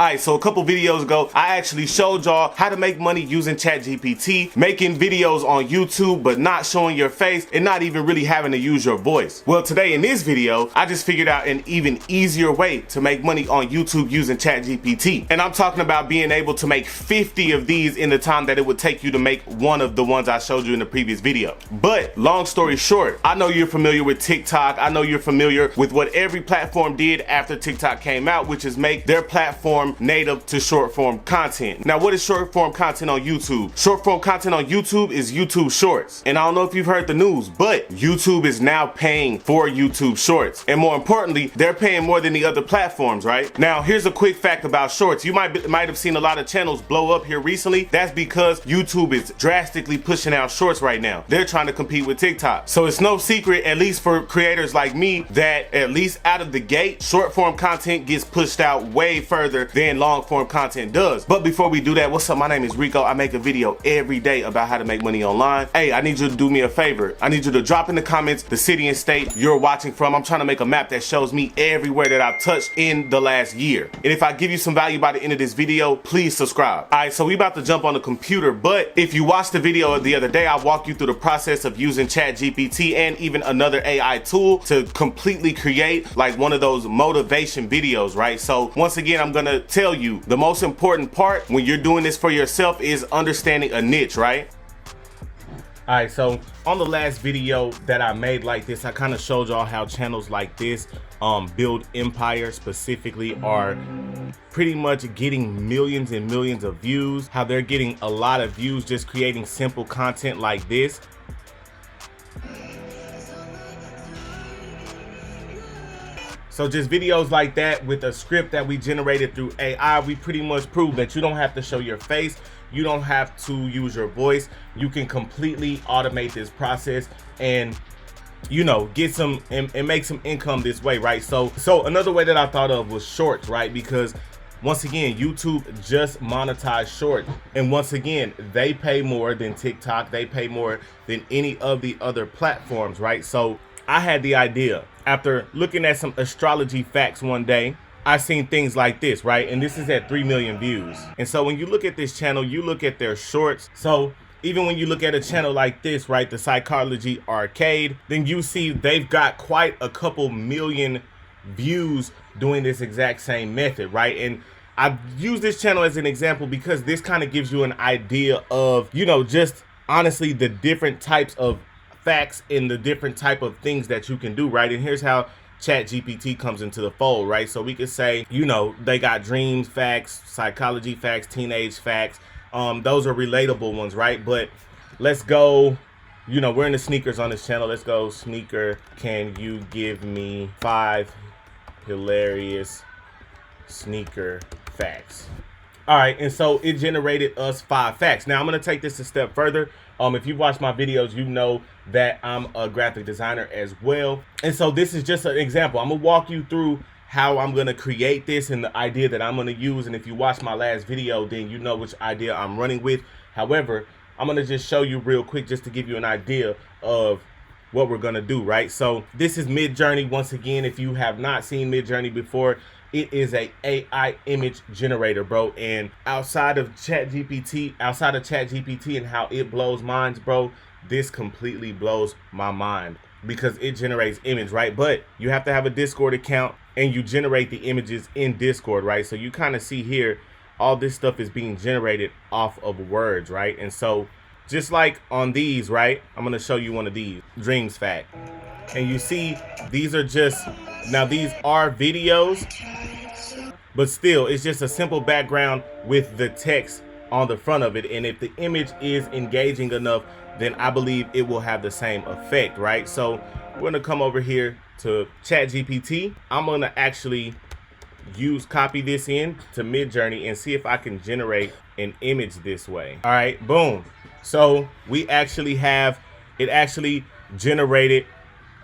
Alright, so a couple videos ago, I actually showed y'all how to make money using ChatGPT, making videos on YouTube, but not showing your face and not even really having to use your voice. Well, today in this video, I just figured out an even easier way to make money on YouTube using ChatGPT. And I'm talking about being able to make 50 of these in the time that it would take you to make one of the ones I showed you in the previous video. But long story short, I know you're familiar with TikTok. I know you're familiar with what every platform did after TikTok came out, which is make their platform native to short form content. Now, what is short form content on YouTube? Short form content on YouTube is YouTube Shorts. And I don't know if you've heard the news, but YouTube is now paying for YouTube Shorts. And more importantly, they're paying more than the other platforms, right? Now, here's a quick fact about Shorts. You might have seen a lot of channels blow up here recently. That's because YouTube is drastically pushing out Shorts right now. They're trying to compete with TikTok. So it's no secret, at least for creators like me, that at least out of the gate, short form content gets pushed out way further than long form content does. But before we do that, what's up? My name is Rico. I make a video every day about how to make money online. Hey, I need you to do me a favor. I need you to drop in the comments the city and state you're watching from. I'm trying to make a map that shows me everywhere that I've touched in the last year. And if I give you some value by the end of this video, please subscribe. All right, so we about to jump on the computer, but if you watched the video the other day, I walked you through the process of using ChatGPT and even another AI tool to completely create like one of those motivation videos, right? So once again, I'm gonna tell you the most important part when you're doing this for yourself is understanding a niche, right? All right, so on the last video that I made like this, I kind of showed y'all how channels like this build empires specifically are pretty much getting millions and millions of views, how they're getting a lot of views just creating simple content like this. So just videos like that with a script that we generated through AI, we pretty much prove that you don't have to show your face. You don't have to use your voice. You can completely automate this process and, you know, get some and make some income this way, right? So another way that I thought of was Shorts, right? Because once again, YouTube just monetized Shorts. And once again, they pay more than TikTok. They pay more than any of the other platforms, right? So I had the idea after looking at some astrology facts one day. I seen things like this, right? And this is at 3 million views. And so when you look at this channel, you look at their shorts. So even when you look at a channel like this, right, the Psychology Arcade, then you see they've got quite a couple million views doing this exact same method, right? And I use this channel as an example because this kind of gives you an idea of, you know, just honestly the different types of facts and the different type of things that you can do, right? And here's how ChatGPT comes into the fold, right? So we could say, you know, they got dreams facts, psychology facts, teenage facts. Those are relatable ones, right? But let's go, you know, we're in the sneakers on this channel. Let's go sneaker. Can you give me 5 hilarious sneaker facts? All right, and so it generated us 5 facts. Now I'm gonna take this a step further. If you've watched my videos, you know that I'm a graphic designer as well. And so this is just an example. I'm gonna walk you through how I'm gonna create this and the idea that I'm gonna use. And if you watch my last video, then you know which idea I'm running with. However, I'm gonna just show you real quick just to give you an idea of what we're gonna do, right? So this is Midjourney. Once again, if you have not seen Midjourney before, it is a AI image generator, bro. And outside of ChatGPT and how it blows minds, bro, this completely blows my mind because it generates image, right? But you have to have a Discord account and you generate the images in Discord, right? So you kind of see here, all this stuff is being generated off of words, right? And so just like on these, right? I'm gonna show you one of these, dreams fact. And you see, these are just, now these are videos, but still, it's just a simple background with the text on the front of it. And if the image is engaging enough, then I believe it will have the same effect, right? So we're gonna come over here to ChatGPT. I'm gonna actually copy this in to Midjourney and see if I can generate an image this way. All right, boom. So we actually have, it actually generated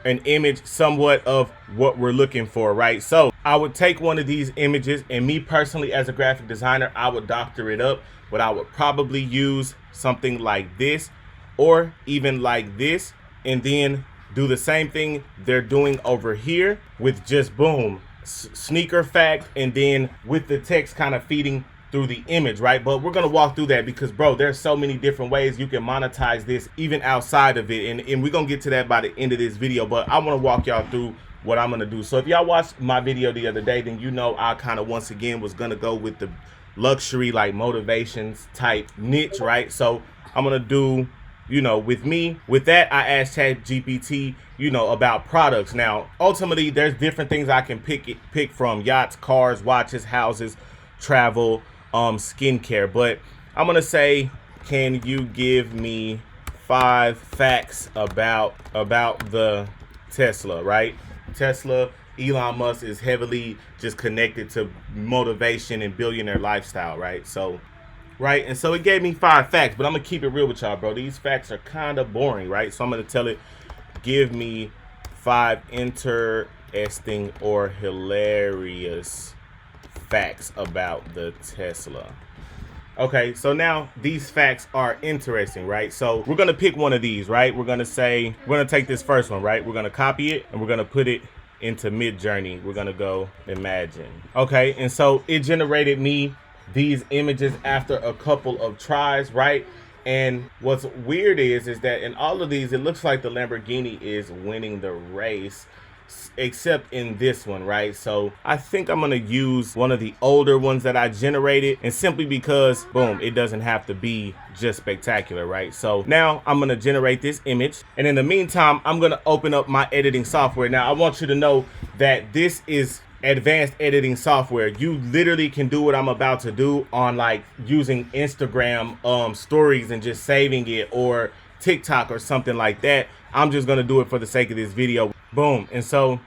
an image somewhat of what we're looking for, right? So I would take one of these images, and me personally as a graphic designer, I would doctor it up, but I would probably use something like this or even like this, and then do the same thing they're doing over here with just boom, sneaker fact, and then with the text kind of feeding through the image, right? But we're gonna walk through that because, bro, there's so many different ways you can monetize this even outside of it, and we're gonna get to that by the end of this video. But I want to walk y'all through what I'm gonna do. So if y'all watched my video the other day, then you know I kind of once again was gonna go with the luxury, like, motivations type niche, right? So I'm gonna do, you know, with that, I asked ChatGPT, you know, about products. Now, ultimately, there's different things I can pick from: yachts, cars, watches, houses, travel, skincare. But I'm gonna say, can you give me 5 facts about the Tesla, right? Tesla, Elon Musk is heavily just connected to motivation and billionaire lifestyle, right? So it gave me 5 facts, but I'm gonna keep it real with y'all, bro. These facts are kind of boring, right? So I'm gonna tell it, give me 5 interesting or hilarious facts about the Tesla. Okay, so now these facts are interesting, right? So we're gonna pick one of these, right? We're gonna take this first one, right? We're gonna copy it and we're gonna put it into Midjourney. We're gonna go Imagine. Okay, and so it generated me these images after a couple of tries, right? And what's weird is that in all of these, it looks like the Lamborghini is winning the race, except in this one, right? So I think I'm gonna use one of the older ones that I generated, and simply because, boom, it doesn't have to be just spectacular, right? So now I'm gonna generate this image, and in the meantime, I'm gonna open up my editing software. Now I want you to know that this is advanced editing software. You literally can do what I'm about to do on, like, using Instagram stories and just saving it, or TikTok or something like that. I'm just gonna do it for the sake of this video. Boom. And so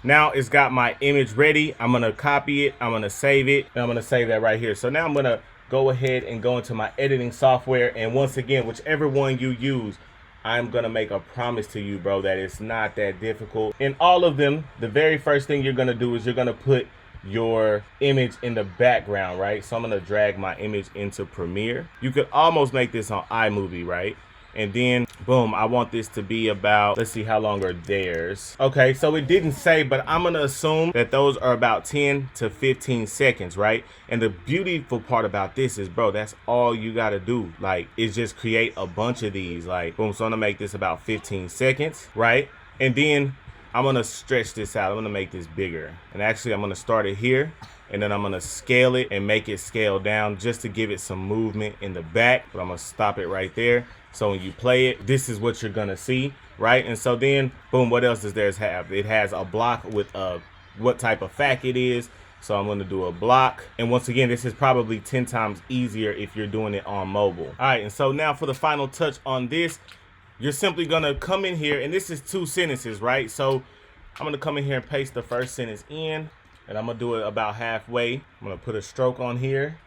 now it's got my image ready. I'm gonna copy it, I'm gonna save it, and I'm gonna save that right here. So now I'm gonna go ahead and go into my editing software, and once again, whichever one you use, I'm gonna make a promise to you, bro, that it's not that difficult. In all of them, the very first thing you're gonna do is you're gonna put your image in the background, right? So I'm gonna drag my image into Premiere. You could almost make this on iMovie, right? And then, boom, I want this to be about, let's see, how long are theirs? Okay, so it didn't say, but I'm gonna assume that those are about 10 to 15 seconds, right? And the beautiful part about this is, bro, that's all you gotta do. Like, is just create a bunch of these. Like, boom, so I'm gonna make this about 15 seconds, right? And then I'm gonna stretch this out. I'm gonna make this bigger. And actually, I'm gonna start it here, and then I'm gonna scale it and make it scale down just to give it some movement in the back. But I'm gonna stop it right there. So when you play it, this is what you're gonna see, right? And so then, boom, what else does theirs have? It has a block with what type of fact it is. So I'm gonna do a block. And once again, this is probably 10 times easier if you're doing it on mobile. All right, and so now for the final touch on this, you're simply gonna come in here, and this is 2 sentences, right? So I'm gonna come in here and paste the first sentence in, and I'm gonna do it about halfway. I'm gonna put a stroke on here.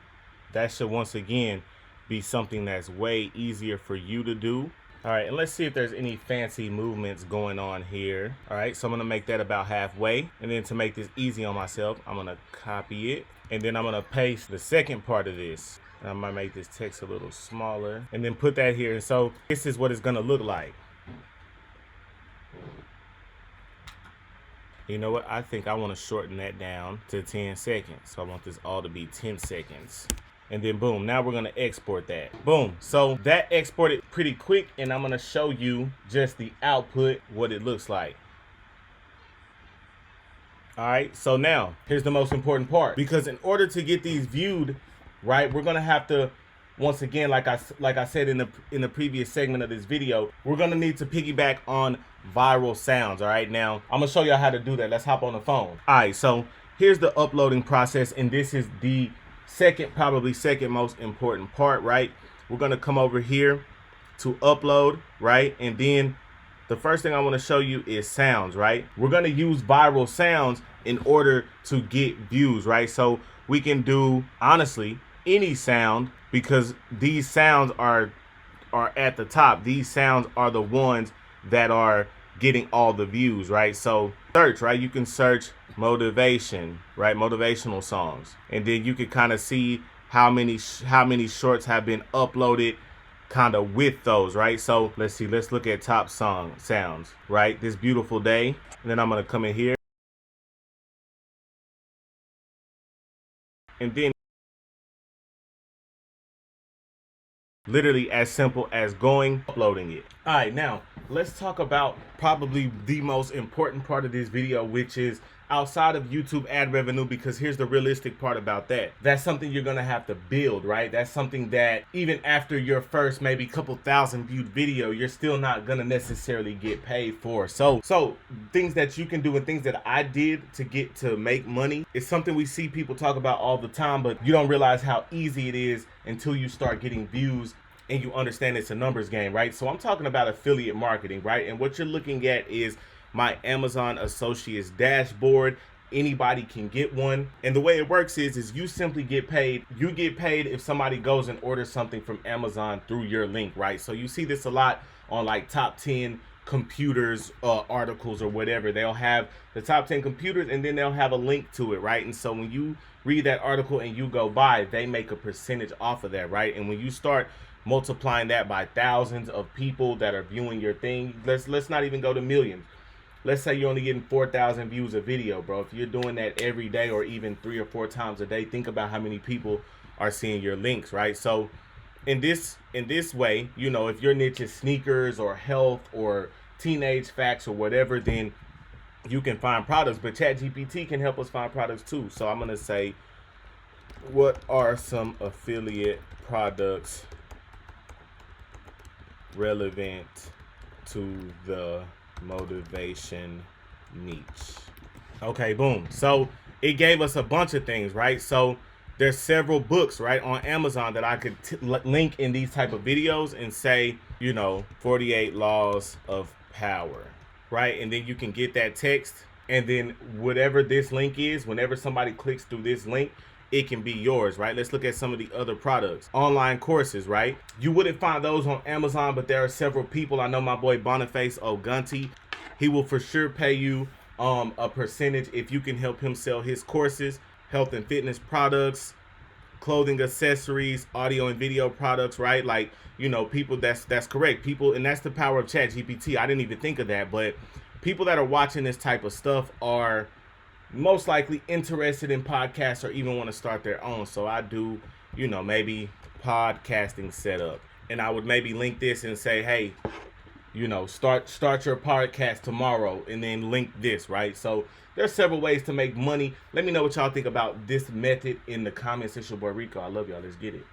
That should once again be something that's way easier for you to do. All right, and let's see if there's any fancy movements going on here. All right, so I'm gonna make that about halfway. And then to make this easy on myself, I'm gonna copy it. And then I'm gonna paste the second part of this. And I might make this text a little smaller and then put that here. And so this is what it's gonna look like. You know what? I think I wanna shorten that down to 10 seconds. So I want this all to be 10 seconds. And then boom, now we're gonna export that. Boom, so that exported pretty quick, and I'm gonna show you just the output, what it looks like. All right, so now here's the most important part, because in order to get these viewed, right, we're gonna have to, once again, like I said in the previous segment of this video, we're gonna need to piggyback on viral sounds. All right, now I'm gonna show you how to do that. Let's hop on the phone. All right, so here's the uploading process, and this is the probably second most important part, right? We're gonna come over here to upload, right? And then the first thing I want to show you is sounds, right? We're gonna use viral sounds in order to get views, right? So we can do, honestly, any sound, because these sounds are at the top. These sounds are the ones that are getting all the views, right? So search, right? You can search motivation, right? Motivational songs, and then you can kind of see how many shorts have been uploaded kind of with those, right? So let's see, let's look at top sounds, right? This beautiful day, and then I'm gonna come in here And then literally as simple as going, uploading it. All right, now let's talk about probably the most important part of this video, which is outside of YouTube ad revenue, because here's the realistic part about that. That's something you're gonna have to build, right? That's something that even after your first maybe couple thousand viewed video, you're still not gonna necessarily get paid for. So things that you can do and things that I did to get to make money is something we see people talk about all the time, but you don't realize how easy it is until you start getting views and you understand it's a numbers game, right? So I'm talking about affiliate marketing, right? And what you're looking at is my Amazon Associates dashboard. Anybody can get one. And the way it works is you simply get paid. You get paid if somebody goes and orders something from Amazon through your link, right? So you see this a lot on like top 10 computers articles or whatever. They'll have the top 10 computers and then they'll have a link to it, right? And so when you read that article and you go buy, they make a percentage off of that, right? And when you start multiplying that by thousands of people that are viewing your thing, let's not even go to millions. Let's say you're only getting 4,000 views a video, bro. If you're doing that every day or even 3 or 4 times a day, think about how many people are seeing your links, right? So in this way, you know, if your niche is sneakers or health or teenage facts or whatever, then you can find products. But ChatGPT can help us find products too. So I'm gonna say, what are some affiliate products relevant to the motivation niche? Okay, boom. So it gave us a bunch of things, right? So there's several books, right, on Amazon that I could link in these type of videos and say, you know, 48 laws of power, right? And then you can get that text, and then whatever this link is, whenever somebody clicks through this link, it can be yours, right? Let's look at some of the other products. Online courses, right? You wouldn't find those on Amazon, but there are several people. I know my boy Boniface Ogunti. He will for sure pay you a percentage if you can help him sell his courses, health and fitness products, clothing, accessories, audio and video products, right? Like, you know, people, that's correct. People, and that's the power of ChatGPT. I didn't even think of that, but people that are watching this type of stuff are most likely interested in podcasts or even want to start their own. So I do, you know, maybe podcasting setup, and I would maybe link this and say, hey, you know, start your podcast tomorrow, and then link this, right? So there's several ways to make money. Let me know what y'all think about this method in the comments. It's your boy Rico. I love y'all. Let's get it.